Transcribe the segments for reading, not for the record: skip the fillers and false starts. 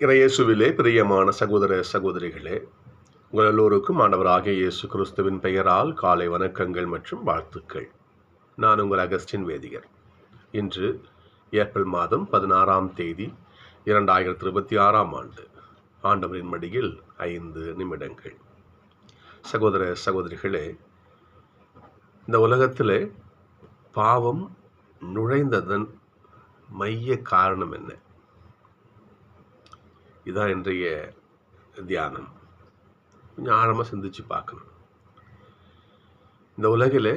இறையேசுவிலே பிரியமான சகோதர சகோதரிகளே, உங்கள் எல்லோருக்கும் ஆண்டவராகிய இயேசு கிறிஸ்துவின் பெயரால் காலை வணக்கங்கள் மற்றும் வாழ்த்துக்கள். நான் உங்கள் அகஸ்டின் வேதியர். இன்று ஏப்ரல் மாதம் 16ஆம் தேதி 2026ஆம் ஆண்டு. ஆண்டவரின் மடியில் 5 நிமிடங்கள். சகோதர சகோதரிகளே, இந்த உலகத்திலே பாவம் நுழைந்ததன் மைய காரணம் என்ன? இதான் இன்றைய தியானம். கொஞ்சம் ஆழமாக சிந்திச்சு பார்க்கணும். இந்த உலகிலே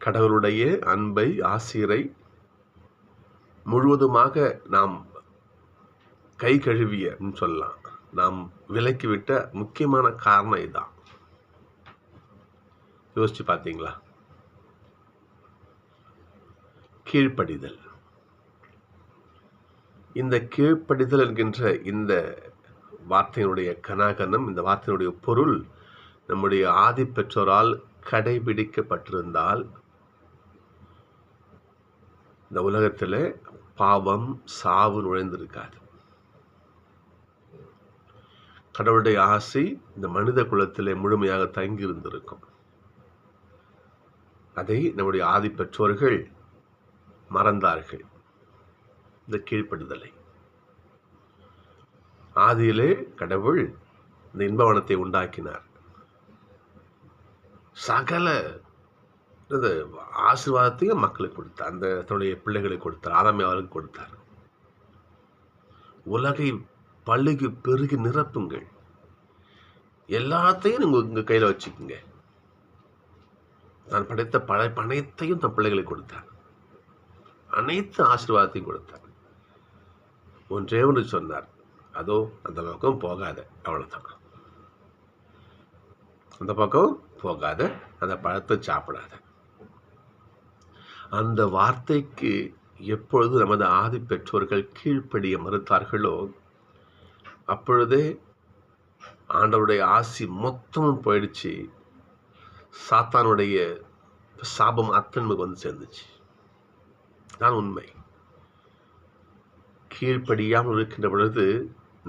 கடவுளுடைய அன்பை, ஆசிரை முழுவதுமாக நாம் கை கழுவிய சொல்லலாம், நாம் விலக்கிவிட்ட முக்கியமான காரணம் இதுதான். யோசிச்சு பார்த்தீங்களா? கீழ்ப்படிதல். இந்த கீழ்ப்படிதல் என்கின்ற இந்த வார்த்தையினுடைய கனாகனம், இந்த வார்த்தையினுடைய பொருள் நம்முடைய ஆதி பெற்றோரால் கடைபிடிக்கப்பட்டிருந்தால் இந்த உலகத்தில் பாவம், சாவு நுழைந்திருக்காது. கடவுளுடைய ஆசை இந்த மனித குலத்திலே முழுமையாக தங்கியிருந்திருக்கும். அதை நம்முடைய ஆதி பெற்றோர்கள் மறந்தார்கள், இந்த கீழ்ப்படிதலை. ஆதியிலே கடவுள் இந்த இன்பவனத்தை உண்டாக்கினார். சகல ஆசீர்வாதத்தையும் மக்களுக்கு கொடுத்தார், அந்த தன்னுடைய பிள்ளைகளை கொடுத்தார், ஆதாம் அவருக்கு கொடுத்தார். உலகை பல்லுக்கு பெருகி நிரப்புங்கள், எல்லாத்தையும் நீங்க உங்க கையில வச்சுக்கோங்க. நான் படைத்த பனைத்தையும் தன் பிள்ளைகளை கொடுத்தார், அனைத்து ஆசீர்வாதத்தையும் கொடுத்தார். ஒன்றே ஒன்று சொன்னார், அதோ அந்த பக்கம் போகாத, அவ்வளவுதான். அந்த பக்கம் போகாத, அந்த பழத்தை சாப்பிடாத. அந்த வார்த்தைக்கு எப்பொழுது நமது ஆதி பெற்றோர்கள் கீழ்ப்படிய மறுத்தார்களோ அப்பொழுதே ஆண்டவருடைய ஆசி மொத்தமும் போயிடுச்சு. சாத்தானுடைய சாபம் அத்தன்மைக்கு வந்து சேர்ந்துச்சு. தான் உண்மை. கீழ்ப்படியாமல் இருக்கின்ற பொழுது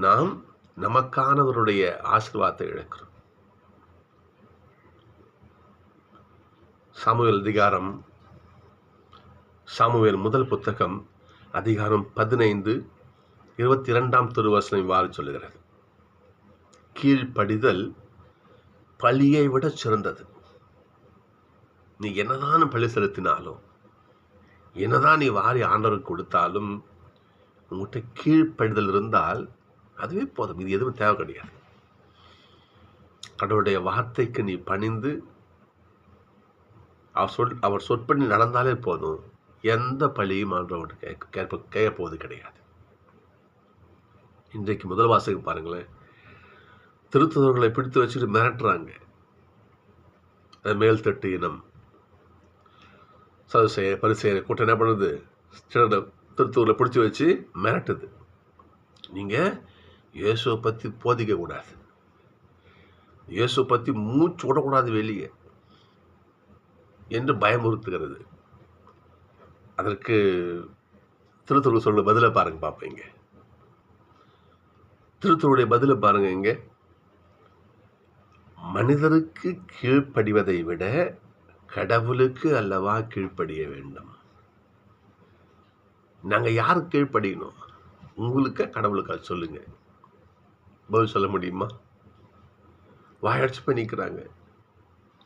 நாம் நமக்கானவருடைய ஆசீர்வாதத்தை இழக்கிறோம். சாமுவேல் முதல் புத்தகம் அதிகாரம் 15 22ஆம் திருவசனம் இவ்வாறு சொல்லுகிறது: கீழ்ப்படிதல் பலியை விட சிறந்தது. நீ என்னதான் பலி செலுத்தினாலும், என்னதான் நீ வாரி ஆண்டவருக்கு கொடுத்தாலும், உங்கள்கிட்ட கீழ்ப்படிதல் இருந்தால் அதுவே போதும். இது எதுவும் தேவை கிடையாது. கடவுளுடைய வார்த்தைக்கு நீ பணிந்து அவர் சொற்படி நடந்தாலே போதும். எந்த பழியும் ஆண்டவர்கிட்ட கேட்க போவது கிடையாது. இன்றைக்கு முதல் வாசகம் பாருங்களேன். திருத்துதர்களை பிடித்து வச்சுட்டு மிரட்டுறாங்க. மேல்தட்டு இனம் பரிசேயர் கூட்டம் என்ன பண்ணுது? திருத்தூர்ல பிடிச்சி வச்சு மிரட்டுது. நீங்க இயேசுவை பத்தி போதிக்க கூடாது, இயேசுவை பத்தி மூச்சு விடக்கூடாது வெளியே என்று பயமுறுத்துகிறது. அதற்கு திருத்தூர் சொல்ல பதில பாருங்க, பார்ப்பீங்க. திருத்தூருடைய பதில பாருங்க. இங்க மனிதருக்கு கீழ்ப்படிவதை விட கடவுளுக்கு அல்லவா கீழ்ப்படிய வேண்டும். நாங்க யாருக்கு கீழ்ப்படியணும்? உங்களுக்கு கடவுளுக்கா? சொல்லுங்க. பதில் சொல்ல முடியுமா? வாயடிச்சு போய் நிற்கிறாங்க.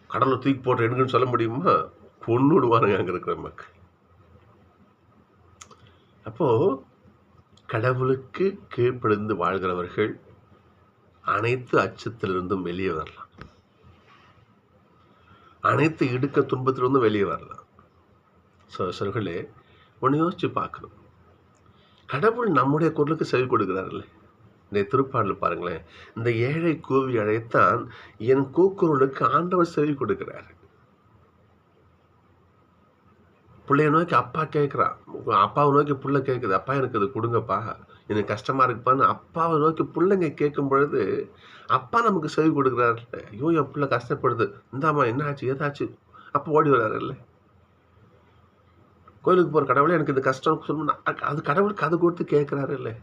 கடவுளை தூக்கி போட்டு எடுங்கன்னு சொல்ல முடியுமா? பொண்ணு விடுவானுங்க அங்க இருக்கிற மக்கள். அப்போ கடவுளுக்கு கீழ்ப்படிந்து வாழ்கிறவர்கள் அனைத்து அச்சத்திலிருந்தும் வெளியே வரலாம், அனைத்து இடுக்க துன்பத்திலிருந்தும் வெளியே வரலாம். சகோதரர்களே, ஒன்று யோசிச்சு பார்க்கணும். கடவுள் நம்முடைய குரலுக்கு செவி கொடுக்கிறார்கள். இந்த திருப்பாடல் பாருங்களேன். இந்த ஏழை கூவி அழைத்தான், என் கூக்குரலுக்கு ஆண்டவர் செவி கொடுக்கிறார். பிள்ளைய நோக்கி அப்பா கேட்குறான், அப்பாவை நோக்கி புள்ள கேட்குது, அப்பா எனக்கு இது கொடுங்கப்பா, எனக்கு கஷ்டமா இருக்குப்பான்னு அப்பாவை நோக்கி பிள்ளைங்க கேட்கும் பொழுது அப்பா நமக்கு செவி கொடுக்குறாரு. ஐயோ, என் பிள்ளை கஷ்டப்படுது, இந்தாம்மா என்ன ஆச்சு, ஏதாச்சு, அப்போ ஓடி வர்றாருல்ல. கோயிலுக்கு போகிற கடவுளே எனக்கு இந்த கஷ்டம் சொல்லணும்னா அது கடவுளுக்கு அது கொடுத்து கேட்குறாரு இல்லை.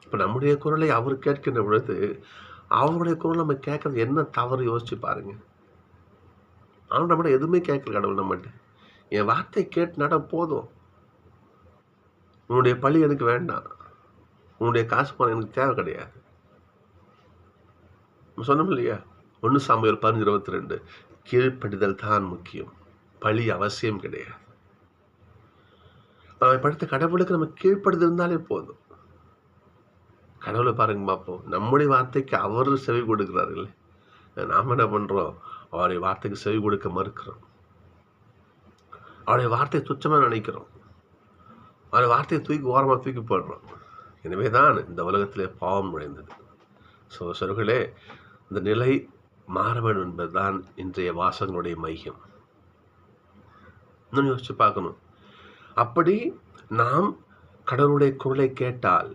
இப்போ நம்முடைய குரலை அவர் கேட்கின்ற பொழுது அவருடைய குரல் நம்ம கேட்கறது என்ன தவறு யோசிச்சு பாருங்க. ஆனால் நம்மகிட்ட எதுவுமே கேட்கல கடவுள் நம்மகிட்ட. என் வார்த்தை கேட்டு நட போதும். உன்னுடைய பழி எனக்கு வேண்டாம். உன்னுடைய காசு பணம் எனக்கு தேவை கிடையாது. சொன்னோம் இல்லையா? 1 சாமுவேல் 15:22 கீழ்ப்படிதல் தான் முக்கியம், பழி அவசியம் கிடையாது. நம்ம படுத்த கடவுளுக்கு நம்ம கீழ்ப்படுதல் இருந்தாலே போதும். கடவுளை பாருங்க பார்ப்போம். நம்முடைய வார்த்தைக்கு அவர் செவி கொடுக்கிறார்கள். நாம் என்ன பண்ணுறோம்? அவருடைய வார்த்தைக்கு செவி கொடுக்க மறுக்கிறோம். அவருடைய வார்த்தையை துச்சமாக நினைக்கிறோம். அவருடைய வார்த்தையை தூக்கி ஓரமாக தூக்கி போடுறோம். எனவே தான் இந்த உலகத்திலே பாவம் நுழைந்தது. சகோதரர்களே, இந்த நிலை மாற வேண்டும் என்பதுதான் இன்றைய வாசகங்களுடைய மையம். இன்னும் யோசிச்சு பார்க்கணும். அப்படி நாம் கடவுளுடைய குரலை கேட்டால்,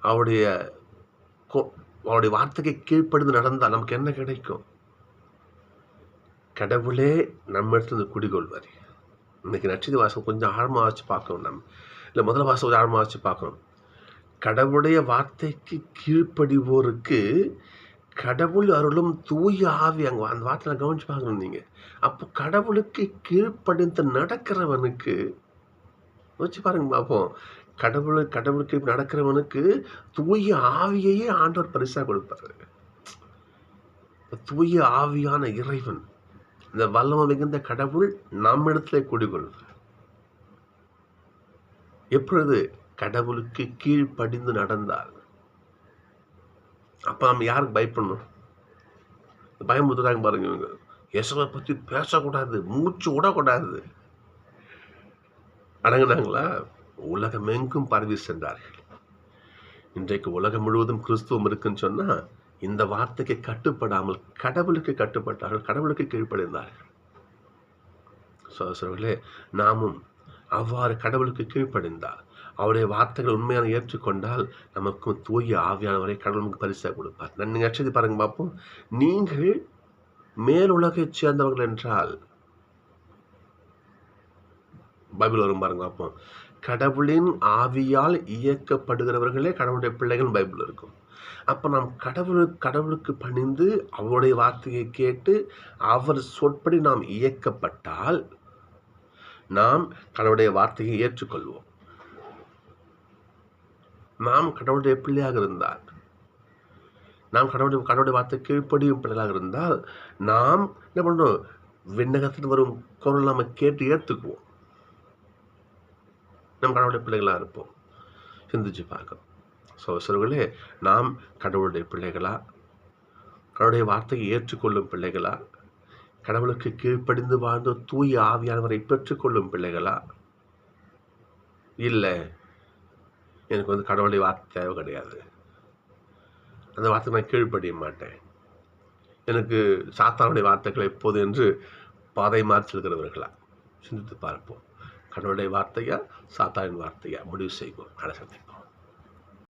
அவருடைய வார்த்தைக்கு கீழ்ப்படிந்து நடந்தால் நமக்கு என்ன கிடைக்கும்? கடவுளே நம்ம இடத்துல குடிகொள்வார். இன்னைக்கு நட்சத்திர வாசகம் கொஞ்சம் ஆழமாக வச்சு பார்க்கணும். நம்ம இல்லை முதல் வாசகம் கொஞ்சம் ஆழமாக வச்சு பார்க்கணும். கடவுளுடைய வார்த்தைக்கு கீழ்ப்படிவோருக்கு கடவுள் அருளும் தூய ஆவி, அங்கே அந்த வார்த்தையை கவனிச்சு பார்க்கணும் நீங்கள். அப்போ கடவுளுக்கு கீழ்ப்படிந்து நடக்கிறவனுக்கு வச்சு பாருங்க பார்ப்போம். கடவுளுக்கு நடக்கிறவனுக்கு தூய ஆவியையே ஆண்டவர் பரிசா கொடுப்பாரு. தூய ஆவியான இறைவன், இந்த வல்லமை மிகுந்த கடவுள் நம்மிடத்துல குடிகொள்வார். எப்பொழுது கடவுளுக்கு கீழ்ப்படிந்து நடந்தால். அப்ப நம்ம யாருக்கு பயப்படணும்? பயமுறுத்துறாங்க பாருங்க இவங்க. இயேசுவை பத்தி பேசக்கூடாது, மூச்சு விடக்கூடாது. அடங்குனாங்களா? உலகமெங்கும் பரவி சென்றார்கள். இன்றைக்கு உலகம் முழுவதும் கிறிஸ்துவம் இருக்குன்னு சொன்னா, இந்த வார்த்தைக்கு கட்டுப்படாமல் கடவுளுக்கு கட்டுப்பட்டார்கள், கடவுளுக்கு கீழ்ப்படிந்தார்கள். சகோதரர்களே, நாமும் அவ்வாறு கடவுளுக்கு கீழ்ப்படிந்தால், அவருடைய வார்த்தைகள் உண்மையான ஏற்றுக்கொண்டால், நமக்கும் தூய ஆவியானவரை கடவுள் நமக்கு பரிசாக கொடுப்பார். நீங்க அச்சதி பாருங்க பார்ப்போம். நீங்கள் மேலுலகை சேர்ந்தவர்கள் என்றால், பைபிள் வரும் பாருங்க பார்ப்போம். கடவுளின் ஆவியால் இயக்கப்படுகிறவர்களே கடவுளுடைய பிள்ளைகள் பைபிள் இருக்கும். அப்போ நாம் கடவுளுக்கு பணிந்து அவருடைய வார்த்தையை கேட்டு அவர் சொற்படி நாம் இயக்கப்பட்டால், நாம் கடவுளுடைய வார்த்தையை ஏற்றுக்கொள்வோம். நாம் கடவுளுடைய பிள்ளையாக இருந்தால், நாம் கடவுளுடைய வார்த்தை கீழ்ப்படியும் பிள்ளைகளாக இருந்தால், நாம் என்ன பண்ணுறோம்? விண்ணகத்தில் வரும் குரல் நம்ம கேட்டு ஏற்றுக்குவோம். நம் கடவுளுடைய பிள்ளைகளாக இருப்போம். சிந்திச்சு பார்க்கணும். சகோதரர்களே, நாம் கடவுளுடைய பிள்ளைகளா, கடவுளுடைய வார்த்தையை ஏற்றுக்கொள்ளும் பிள்ளைகளா, கடவுளுக்கு கீழ்ப்படிந்து வாழ்ந்து தூய ஆவியானவரை பெற்றுக்கொள்ளும் பிள்ளைகளா? இல்லை, எனக்கு கடவுளுடைய வார்த்தை தேவை கிடையாது, அந்த வார்த்தை நான் கீழ்ப்படிய மாட்டேன், எனக்கு சாத்தானுடைய வார்த்தைகள் எப்போது என்று பாதை மாற்றி செல்கிறவர்களா? சிந்தித்து பார்ப்போம். கடவுளுடைய வார்த்தையா சாத்தானின் வார்த்தையா முடிவு செய்வோம். கடை